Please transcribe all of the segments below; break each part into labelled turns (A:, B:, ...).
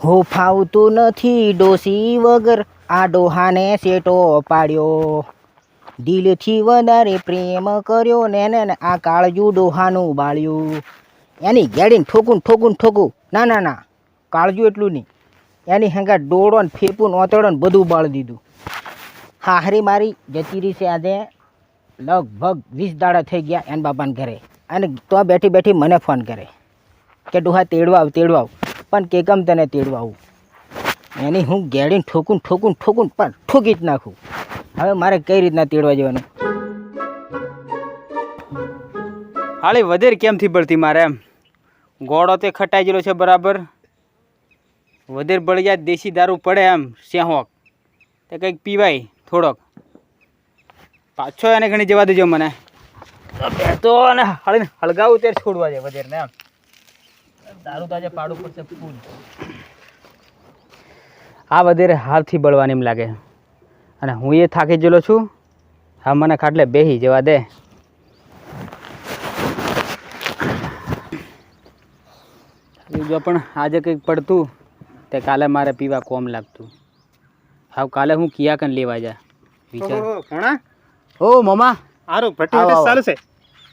A: હો ફાવતું નથી ડોસી વગર આ ડોહાને સેટો પાડ્યો. દિલથી વધારે પ્રેમ કર્યો ને આ કાળજુ ડોહાનું બાળ્યું. એની ગેડીને ઠોકું. ના કાળજુ એટલું નહીં, એની હંગા ડોળો ને ફેપું ઓતડો ને બધું બાળી દીધું. હાહરી મારી જતી રહી છે આજે લગભગ 20 દાડા થઈ ગયા એન બાપાને ઘરે, અને તો બેઠી મને ફોન કરે કે ડોહા તેડવા આવ પણ કે ગમ તને તેડવા આવું. એની હું ગેડીને ઠોકું પણ ઠોકી જ નાખું. હવે મારે કઈ રીતના તેડવા જવાનું?
B: હાલી વધેર કેમથી બળતી મારે એમ ગોળો તે ખટાઈ ગયેલો છે બરાબર. વધેર બળી જાય દેશી દારૂ પડે એમ સેહોક તે કંઈક પીવાય થોડોક. પાછો એને ઘણી જવા દેજો મને તો, અને હળીને હળગાવું ત્યારે છોડવા જાય વધેર ને એમ. દારૂ તો આજે પાડવું પડશે ફૂલ. આ વધેરે હાલથી બળવાની એમ લાગે, અને હું એ થાકી ગયેલો છું. હા મને ખાટલે બેહી જવા દે. જો પણ આજે કંઈક પડતું તે કાલે મારે પીવા કોમ લાગતું. હા કાલે હું કિયા કન લેવા જા વિચાર. ઓ મમા
C: આરો ભટ્ટી વટે ચાલુ છે?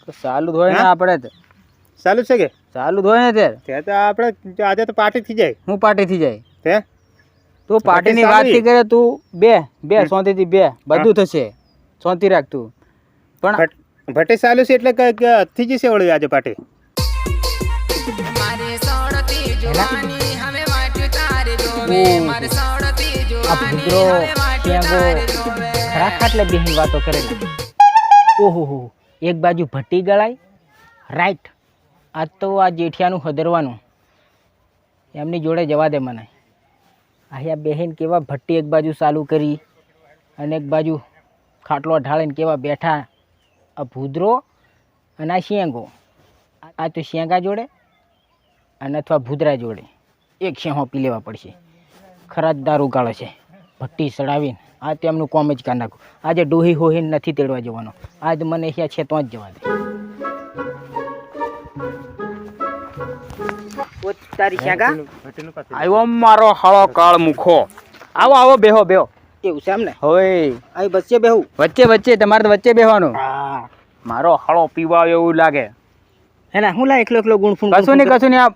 B: તો ચાલુ જ હોય ને આપણે તો.
C: ચાલુ છે કે
B: ચાલુ જ હોય ને ત્યારે.
C: તે તો આપણે આજે તો પાર્ટી થઈ જાય.
B: હું પાર્ટી થઈ જાય
C: તે
B: તું પાર્ટીની વાત થી કરે તું બે શાંતિથી બે બધું થશે. શાંતિ રાખ તું. પણ
C: ભટ્ટી ચાલુ છે એટલે થઈ જશે ઓળી આજે પાર્ટી.
A: આ ભૂદરો ખરા ખાટલે બેહીને વાતો કરેલા. ઓહો, એક બાજુ ભટ્ટી ગળાય રાઈટ. આજ તો આ જેઠિયાનું હદરવાનું, એમની જોડે જવા દે મને. અહીંયા બેહીને કેવા ભટ્ટી એક બાજુ ચાલુ કરી અને એક બાજુ ખાટલો ઢાળીને કેવા બેઠા આ ભૂદરો અને આ શેંગો. આ તો શેંગા જોડે અને અથવા ભૂદરા જોડે એક શેહો પી લેવા પડશે. ખરા જ દારૂ ગાળે છે. ભટ્ટી ચડાવીને આ તેમનું કોમ જ કરી નાખું. આજે ડોહી હોહીને નથી તેડવા જવાનો. આજ મને અહીંયા છે તો જ જવા દે. તારી શેંગા
B: આવ્યો મારો હળો કાળ મુખો. આવો બેહો
A: એવું છે એમ ને?
B: હવે
A: અહીં વચ્ચે બેહું?
B: વચ્ચે તમારે તો વચ્ચે બેહવાનું. મારો હળો પીવા એવું લાગે.
A: હે ના હું લા એકલો ગુણ ફૂન
B: કશું નહીં. આ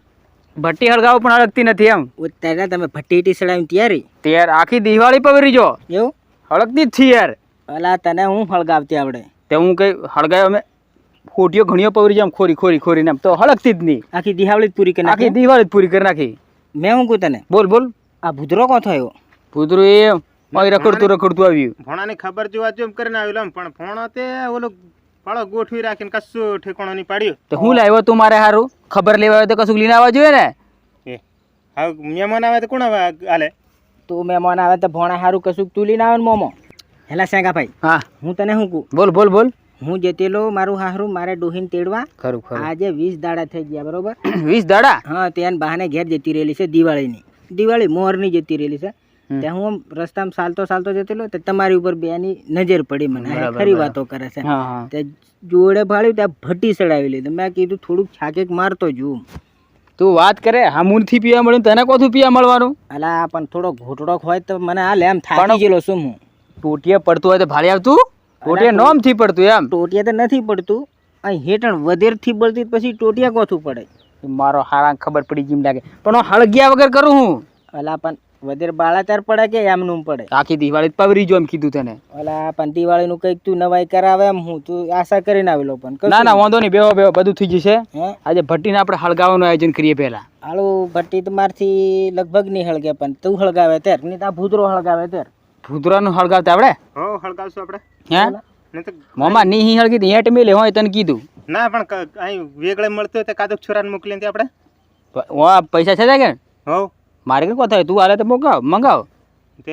B: ભટ્ટી હળગાવો પણ હળગતી નથી એમ.
A: ત્યારે તમે ભટ્ટી ચડાવીને
B: ત્યાર આખી દિવાળી પવરી જો
A: એવું
B: હળગતી જ થી યાર.
A: અલા તને હું હળગાવતી આવડે?
B: તે હું કઈ હળગાયો અમે ખોટીઓ ઘણીઓ પવરી જામ ખોરી ને એમ તો હળગતી જ નહીં.
A: આખી દિવાળી જ પૂરી કરી
B: આખી દિવાળી જ પૂરી કરી નાખી.
A: મેં હું કહું તને?
B: બોલ
A: આ ભૂદરો કોણ થયો?
B: ભૂદરું એ રખડતું આવ્યું.
C: ભોણાની ખબર જોવા જેમ કરીને આવેલો પણ ભોણો તે ઓલો ફળો ગોઠવી રાખીને કશું ઠેકાણો નહીં પાડ્યું.
B: તો હું લાવ્યો તું મારે હારું? ખબર લેવા હોય તો કશું લઈને આવવા જોઈએ ને.
C: હા મહેમાન આવે તો કોણ હાલે?
A: તું મહેમાન આવે તો ભોણા હારું કશું તું લઈને આવે ને મોમો. હેલા શેંગા ભાઈ,
B: હા
A: હું તને શું કહું?
B: બોલ.
A: હું જતેલો મારું હારું મારે ડોહીને તેડવા.
B: ખરું
A: આજે 20 દાડા થઈ ગયા બરોબર.
B: 20 દાડા?
A: હા ત્યાં બહાને ઘેર જતી રહેલી છે. દિવાળી મોરની જતી રહેલી છે. ત્યાં હું રસ્તામાં ચાલતો જતેલો તો તમારી ઉપર બેની નજર પડી મને. ખરી વાતો કરે છે. તે જોડે ભાળ્યું ત્યાં ભટ્ટી ચડાવી લીધું. મેં કીધું થોડુંક છાકેક મારતો જોઉં.
B: તું વાત કરે હામુનથી પીવા મળ્યું તને કોથું પીવા મળવાનું?
A: અલા પણ થોડો ઘોટડો હોય તો મને હાલ એમ થાકી ગયેલો છું હું.
B: ટોટિયા પડતું હોય તો ભાડે આવતું? ટોટિયા નોમથી પડતું એમ?
A: ટોટિયા તો નથી પડતું, અહીં હેઠણ વધેરથી બળતી પછી ટોટિયા કોથું પડે.
B: મારો હારા ખબર પડી જેમ લાગે, પણ હળગ્યા વગર કરું હું.
A: અલા પણ વધેર બાળા તાર પડે કે એમનું પડે?
B: આખી દિવાળી પવરી જો એમ કીધું તને.
A: અલા પણ દિવાળીનું કંઈક તું નવાઈ કરાવે એમ હું તું આશા કરીને આવેલો પણ.
B: ના વાંધો નહીં, બેહો બધું થઈ જશે. આજે ભટ્ટીને આપણે હળગાવાનું આયોજન કરીએ પહેલા.
A: હાલું ભટ્ટી તો મારથી લગભગ નહીં હળગે, પણ તું હળગાવે ત્યારે નહીં તો ભૂદરો હળગાવે ત્યારે.
B: ભૂદરાનું હળગાવતા આપણે?
C: હળગાવશું આપણે.
B: હે મોમા નહીં હળગી હેટ મેલે હોય તને કીધું.
C: ના પણ અહીં વેગળે મળતું હોય તો કાદક છોરાને મોકલીને આપણે
B: પૈસા છે કે?
C: હો
B: મારે કઈ কথা તું હાલે તો મંગાવ.
C: તે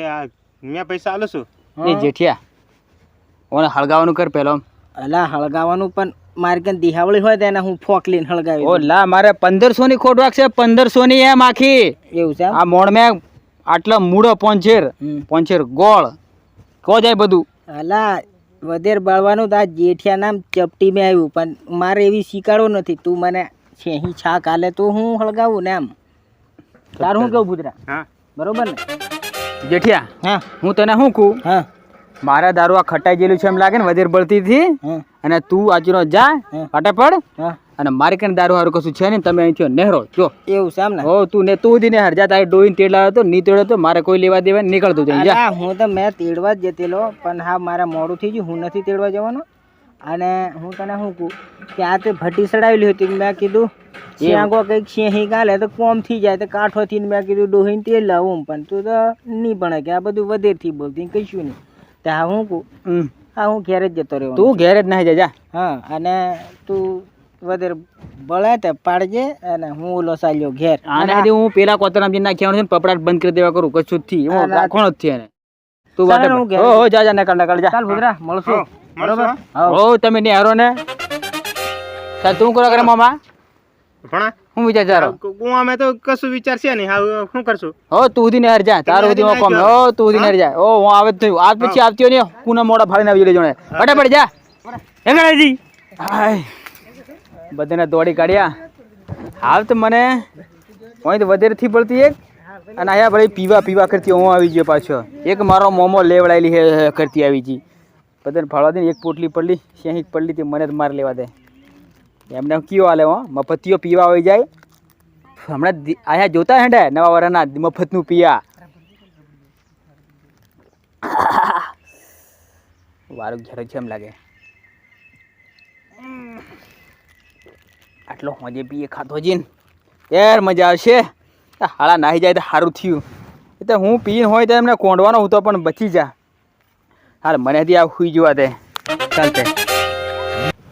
C: મેં પૈસા આલું છું.
B: એ જેઠિયા ઓને હળગાવાનું કર પેલો.
A: અલા હળગાવાનું પણ મારે કે દિહાવળી હોય તો એને હું ફોક લઈને હળગાવી.
B: ઓ લા મારે 1500 ની ખોટ વાગશે. 1500 ની એમ આખી. એવું છે? આ મોણ મેં આટલા મૂળો પોંચેર ગોળ કો જાય બધું.
A: અલા વધેર બાળવાનું તો આ જેઠિયા નામ ચપટી મેં આવ્યું, પણ મારે એવી શીખાડો નથી. તું મને છેહી છાક હાલે તો હું હળગાવું ને એમ. તારું શું કેવું ભૂતરા
C: હા
A: બરોબર ને
B: જેઠિયા
A: હા
B: હું તને શું કહું
A: હા
B: મારા દારૂ આ ખટાઈ ગયેલું છે એમ લાગે ને વધેર બળતીથી
A: હા
B: અને તું આજનો જા
A: હા.
B: પાટે પડ
A: હા
B: અને મારી કને દારૂ હારું કશું છે ને તમે અહીંથી નેહરો જો
A: એવું છે એમ ને
B: હો તું ને તું દી ને હરજા તારી ડોઈને તેડ લાવ્યો તો ની તેડ્યો તો મારે કોઈ લેવા દેવા નીકળતું જાય જા
A: અલા, હું તો મેં તેડવા જ જતેલો પણ હા મારે મોડું થઈ ગયું હું નથી તેડવા જવાનો અને હું તને શું કહું કે આ તે ભટ્ટી ચડાવેલી હતી મેં કીધું શેંગો કંઈક શેહી ગાલે તો કોમ થઈ જાય તો કાંઠોથી ને મેં કીધું ડોહીને તેલ લાવું પણ તું તો નહીં ભણે કે આ બધું વધેરથી બોલતી કશું નહીં તો હા હું કહું
B: હમ.
A: હા હું ઘેર જ જતો રહ્યો
B: તું ઘેર જ નાહી જા જા
A: હા અને તું વધેર બળે તે પાડજે અને હું ઓલો ચાલ્યો ઘેર
B: આને હજી હું પેલા કોતરામ જઈને નાખ્યા છે ને પપડાટ બંધ કરી દેવા કરું કશું જ થી હું
A: અને
B: રાખવાનો જ થી એને તું
A: ચાલે
B: વાટે
A: ને હું ઘેર
B: હો હો જા જા નકળ નકળ જા
A: ચાલ ભૂતરા મળશું બરોબર હા
B: હો તમે ને હારો ને ચાલ તું કરો કરે મામા
C: ભણા
B: હું વિચાર તારો
C: ગુવામાં તો કશું વિચાર છે નહીં હા શું કરશું
B: હો તું ઉધી ને હાર જા તારો ઉધી માં કોમ હો તું ઉધી ને હાર જા ઓ હું આવે જ થયું આજ પછી આવતી ને કુના મોડા ફાડીને આવી લેજો ને ફટાફટ જા હેંગણાજી હાય બધાને દોડી કાઢ્યા હાલ તો મને કોઈ તો વધેરથી પડતી એક અને આયા ભલે પીવા પીવા કરતી હું આવી ગયો પાછો એક મારો મોમો લેવડાયેલી હે કરતી આવી જી બધાને ફાળવા દે ને એક પોટલી પડલી શેહીક પડલી તે મને જ માર લેવા દે એમને કયો હાલે હો મફતીઓ પીવા આવી જાય હમણાં આયા જોતા હેંડે નવા વરાના મફતનું પીયા વારું ઘેર છે એમ લાગે આટલો હોજે પીએ ખાતો જીન યાર મજા આવશે હાળા નાહી જાય તો સારું થયું એ તો હું પીને હોય તો એમને કોંડવાનો હું તો પણ બચી જા હાલ મને આ હુઈ જવા દે ચાલતે